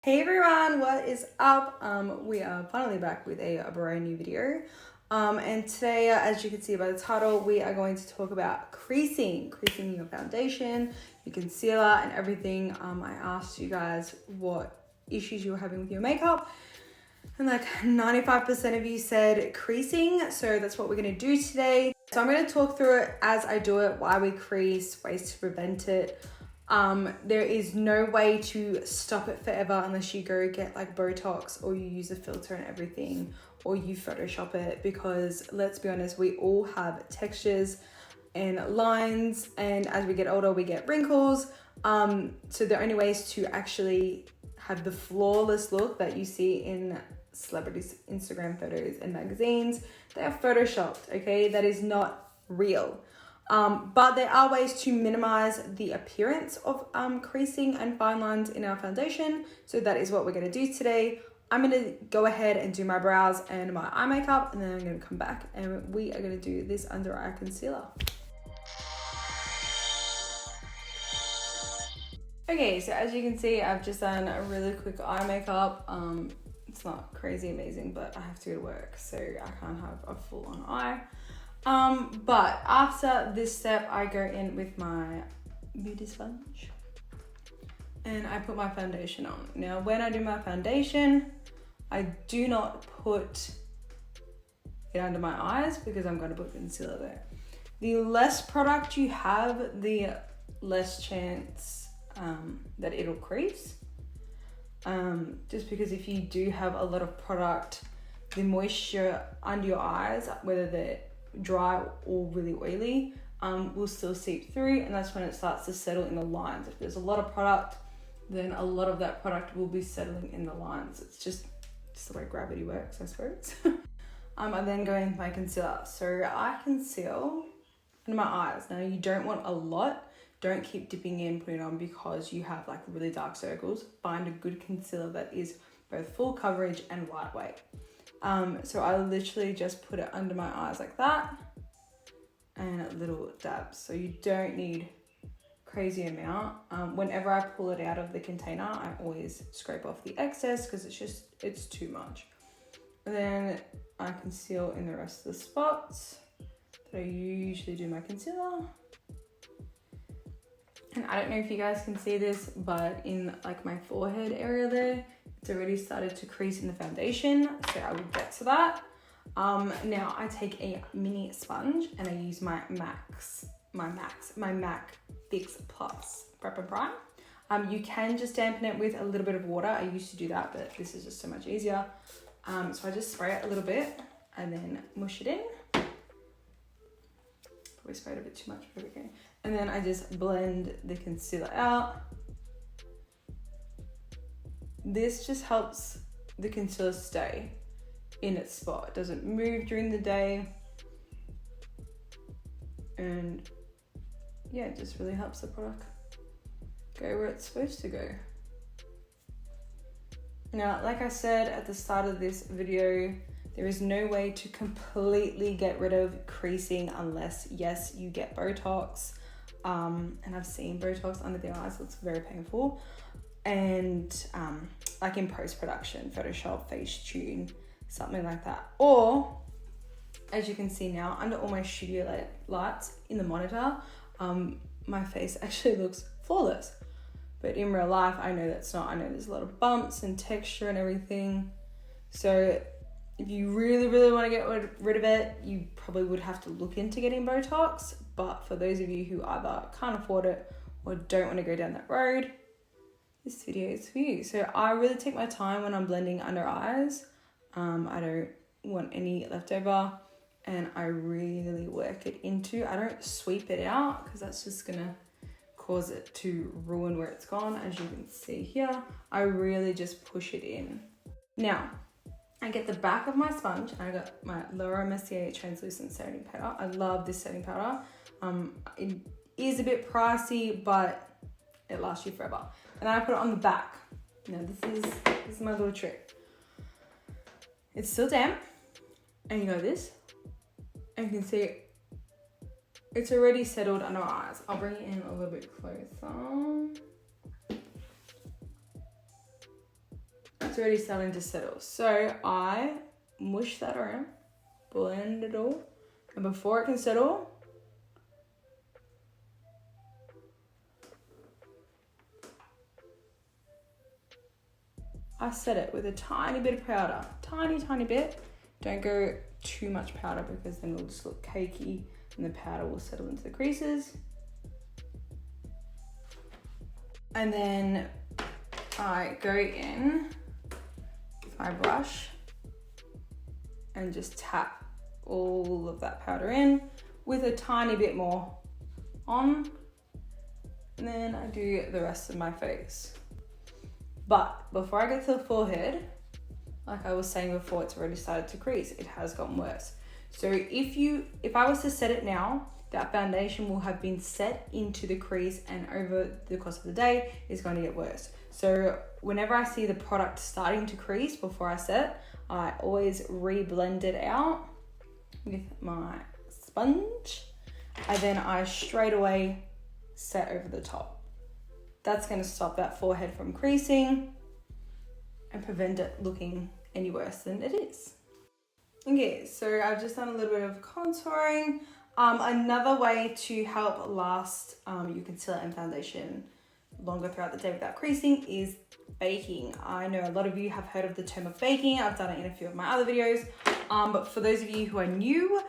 Hey everyone, what is up? We are finally back with a brand new video. And today, as you can see by the title, we are going to talk about creasing your foundation, your concealer, and everything. I asked you guys what issues you were having with your makeup, and like 95% of you said creasing, so that's what we're gonna do today. So I'm gonna talk through it as I do it, why we crease, ways to prevent it. There is no way to stop it forever unless you go get like Botox or you use a filter and everything, or you Photoshop it, because let's be honest, we all have textures and lines, and as we get older we get wrinkles. So the only ways to actually have the flawless look that you see in celebrities' Instagram photos and magazines, they are photoshopped, okay? That is not real. But there are ways to minimize the appearance of creasing and fine lines in our foundation. So that is what we're going to do today. I'm going to go ahead and do my brows and my eye makeup, and then I'm going to come back and we are going to do this under eye concealer. Okay, so as you can see, I've just done a really quick eye makeup. It's not crazy amazing, but I have to go to work, so I can't have a full on eye. But after this step, I go in with my beauty sponge and I put my foundation on. Now, when I do my foundation, I do not put it under my eyes because I'm going to put concealer there. The less product you have, the less chance that it'll crease. Just because if you do have a lot of product, the moisture under your eyes, whether they're dry or really oily, will still seep through, and that's when it starts to settle in the lines. If there's a lot of product, then a lot of that product will be settling in the lines. It's just the way gravity works, I suppose. I then go in with my concealer. So I conceal under my eyes. Now you don't want a lot. Don't keep dipping in, putting it on because you have like really dark circles. Find a good concealer that is both full coverage and lightweight. So I literally just put it under my eyes like that, and little dabs. So you don't need crazy amount. Whenever I pull it out of the container, I always scrape off the excess because it's too much. And then I conceal in the rest of the spots that I usually do my concealer. And I don't know if you guys can see this, but in like my forehead area there, it's already started to crease in the foundation, so I will get to that. Now I take a mini sponge and I use my MAC Fix Plus Prep and Prime. You can just dampen it with a little bit of water. I used to do that, but this is just so much easier. So I just spray it a little bit and then mush it in. Probably sprayed a bit too much, but okay. And then I just blend the concealer out. This just helps the concealer stay in its spot. It doesn't move during the day. And yeah, it just really helps the product go where it's supposed to go. Now, like I said at the start of this video, there is no way to completely get rid of creasing unless, yes, you get Botox. And I've seen Botox under the eyes, so it's very painful. And like in post-production, Photoshop, Facetune, something like that. Or, as you can see now, under all my studio lights in the monitor, my face actually looks flawless. But in real life, I know that's not. I know there's a lot of bumps and texture and everything. So if you really, really want to get rid of it, you probably would have to look into getting Botox. But for those of you who either can't afford it or don't want to go down that road, this video is for you. So I really take my time when I'm blending under eyes. I don't want any leftover, and I really work it into. I don't sweep it out because that's just gonna cause it to ruin where it's gone. As you can see here, I really just push it in. Now, I get the back of my sponge and I got my Laura Mercier translucent setting powder. I love this setting powder. It is a bit pricey, but it lasts you forever. And I put it on the back. Now this is my little trick. It's still damp, and you go this, and you can see it's already settled under my eyes. I'll bring it in a little bit closer. it's already starting to settle. So I mush that around, blend it all, and before it can settle, I set it with a tiny bit of powder, tiny bit. Don't go too much powder because then it'll just look cakey and the powder will settle into the creases. And then I go in with my brush and just tap all of that powder in with a tiny bit more on. And then I do the rest of my face. But before I get to the forehead, like I was saying before, it's already started to crease. It has gotten worse. So if I was to set it now, that foundation will have been set into the crease, and over the course of the day is going to get worse. So whenever I see the product starting to crease before I set, I always re-blend it out with my sponge, and then I straight away set over the top. That's going to stop that forehead from creasing and prevent it looking any worse than it is. Okay, so I've just done a little bit of contouring. Another way to help last your concealer and foundation longer throughout the day without creasing is baking. I know a lot of you have heard of the term of baking. I've done it in a few of my other videos. But for those of you who are new,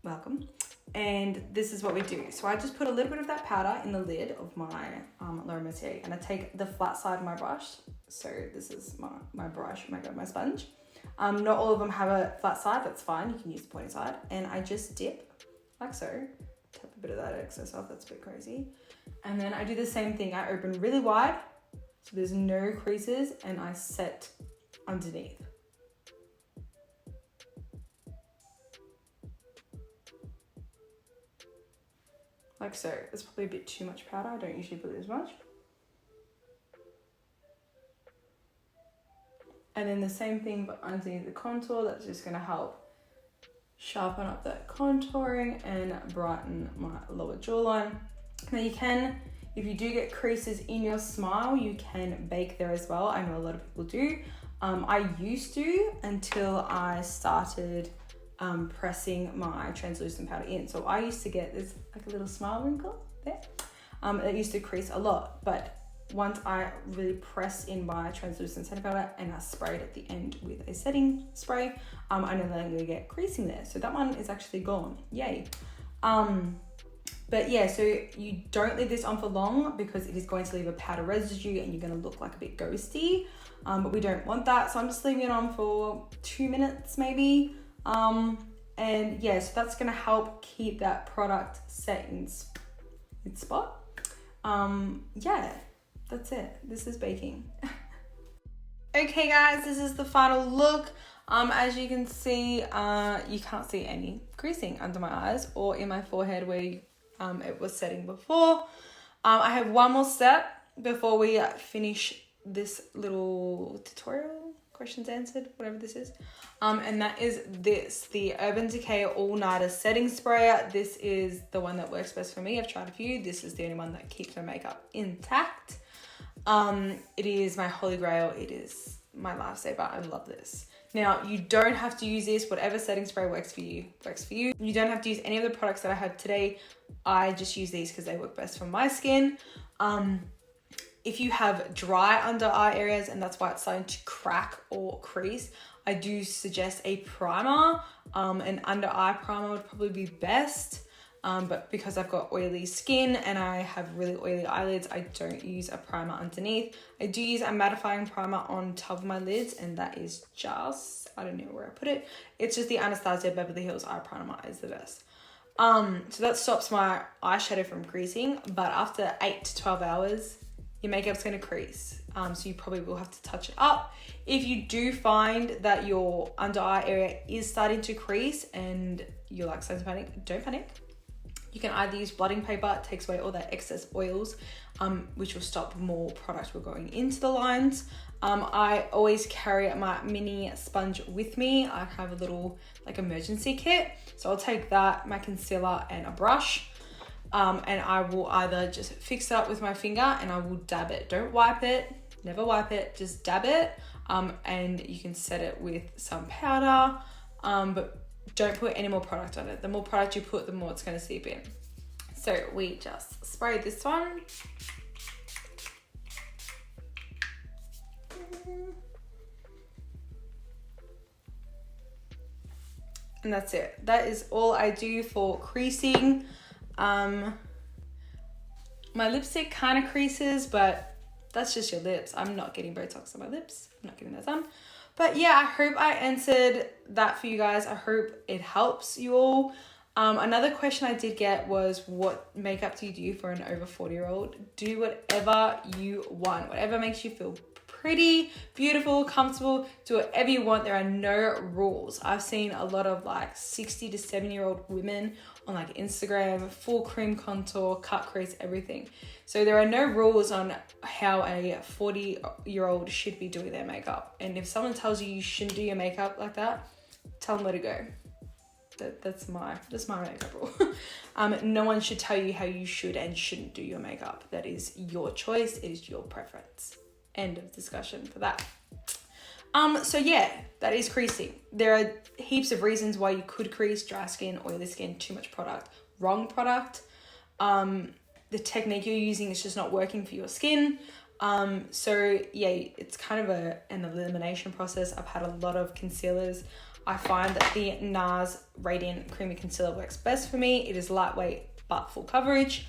welcome. And this is what we do. So I just put a little bit of that powder in the lid of my Laura Mercier, and I take the flat side of my brush. So this is my brush, my sponge. Not all of them have a flat side, that's fine. You can use the pointy side. And I just dip like so, tap a bit of that excess off, that's a bit crazy. And then I do the same thing. I open really wide, so there's no creases, and I set underneath. Like so. It's probably a bit too much powder. I don't usually put as much. And then the same thing but underneath the contour. That's just going to help sharpen up that contouring and brighten my lower jawline. Now you can, if you do get creases in your smile, you can bake there as well. I know a lot of people do. I used to until I started pressing my translucent powder in. So I used to get this like a little smile wrinkle there. It used to crease a lot, but once I really pressed in my translucent setting powder and I sprayed at the end with a setting spray, I no longer get creasing there. So that one is actually gone, yay. But yeah, so you don't leave this on for long because it is going to leave a powder residue and you're gonna look like a bit ghosty, but we don't want that. So I'm just leaving it on for 2 minutes maybe. And yeah, so that's gonna help keep that product set in spot. Yeah, that's it. This is baking. Okay guys, this is the final look. As you can see, you can't see any creasing under my eyes or in my forehead where it was setting before. I have one more step before we finish this little tutorial, questions answered, whatever this is. And that is the Urban Decay All Nighter Setting Spray. This is the one that works best for me. I've tried a few. This is the only one that keeps my makeup intact. It is my holy grail. It is my lifesaver. I love this. Now, you don't have to use this. Whatever setting spray works for you, works for you. You don't have to use any of the products that I have today. I just use these because they work best for my skin. If you have dry under eye areas and that's why it's starting to crack or crease, I do suggest a primer. An under eye primer would probably be best. But because I've got oily skin and I have really oily eyelids, I don't use a primer underneath. I do use a mattifying primer on top of my lids, and that is just, I don't know where I put it. It's just the Anastasia Beverly Hills eye primer is the best. So that stops my eyeshadow from creasing, but after 8 to 12 hours, your makeup's gonna crease. So you probably will have to touch it up. If you do find that your under eye area is starting to crease and you're like starting to panic, don't panic. You can either use blotting paper, it takes away all that excess oils, which will stop more product from going into the lines. I always carry my mini sponge with me. I have a little like emergency kit. So I'll take that, my concealer and a brush. And I will either just fix it up with my finger and I will dab it. Don't wipe it, never wipe it, just dab it. and you can set it with some powder, but don't put any more product on it. The more product you put, the more it's going to seep in. So we just spray this one. And that's it. That is all I do for creasing. My lipstick kind of creases, but that's just your lips. I'm not getting Botox on my lips. I'm not getting that done. But yeah, I hope I answered that for you guys. I hope it helps you all. Another question I did get was, what makeup do you do for an over 40-year-old? Do whatever you want. Whatever makes you feel pretty, beautiful, comfortable. Do whatever you want. There are no rules. I've seen a lot of like 60 to 70-year-old women on like Instagram, full cream contour, cut crease, everything. So there are no rules on how a 40-year-old should be doing their makeup. And if someone tells you you shouldn't do your makeup like that, tell them let it go. That's my makeup rule. No one should tell you how you should and shouldn't do your makeup. That is your choice. It is your preference. End of discussion for that. So yeah, that is creasing. There are heaps of reasons why you could crease: dry skin, oily skin, too much product, wrong product. The technique you're using is just not working for your skin. So yeah, it's kind of an elimination process. I've had a lot of concealers. I find that the NARS Radiant Creamy Concealer works best for me. It is lightweight but full coverage.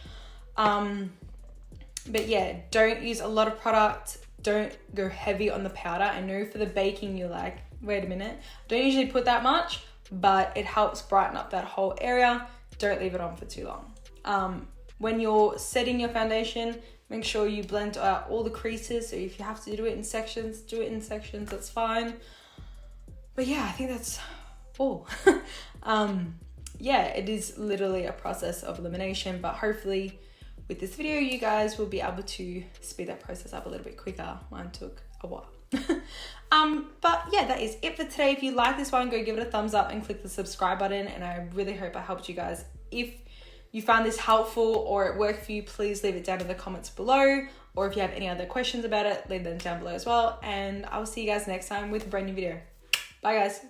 But yeah, don't use a lot of product. Don't go heavy on the powder. I know for the baking you're like, wait a minute. Don't usually put that much, but it helps brighten up that whole area. Don't leave it on for too long. When you're setting your foundation, make sure you blend out all the creases. So if you have to do it in sections, do it in sections. That's fine. But yeah, I think that's all. Yeah, it is literally a process of elimination, but hopefully with this video, you guys will be able to speed that process up a little bit quicker. Mine took a while. But yeah, that is it for today. If you like this one, go give it a thumbs up and click the subscribe button. And I really hope I helped you guys. If you found this helpful or it worked for you, please leave it down in the comments below. Or if you have any other questions about it, leave them down below as well. And I will see you guys next time with a brand new video. Bye guys.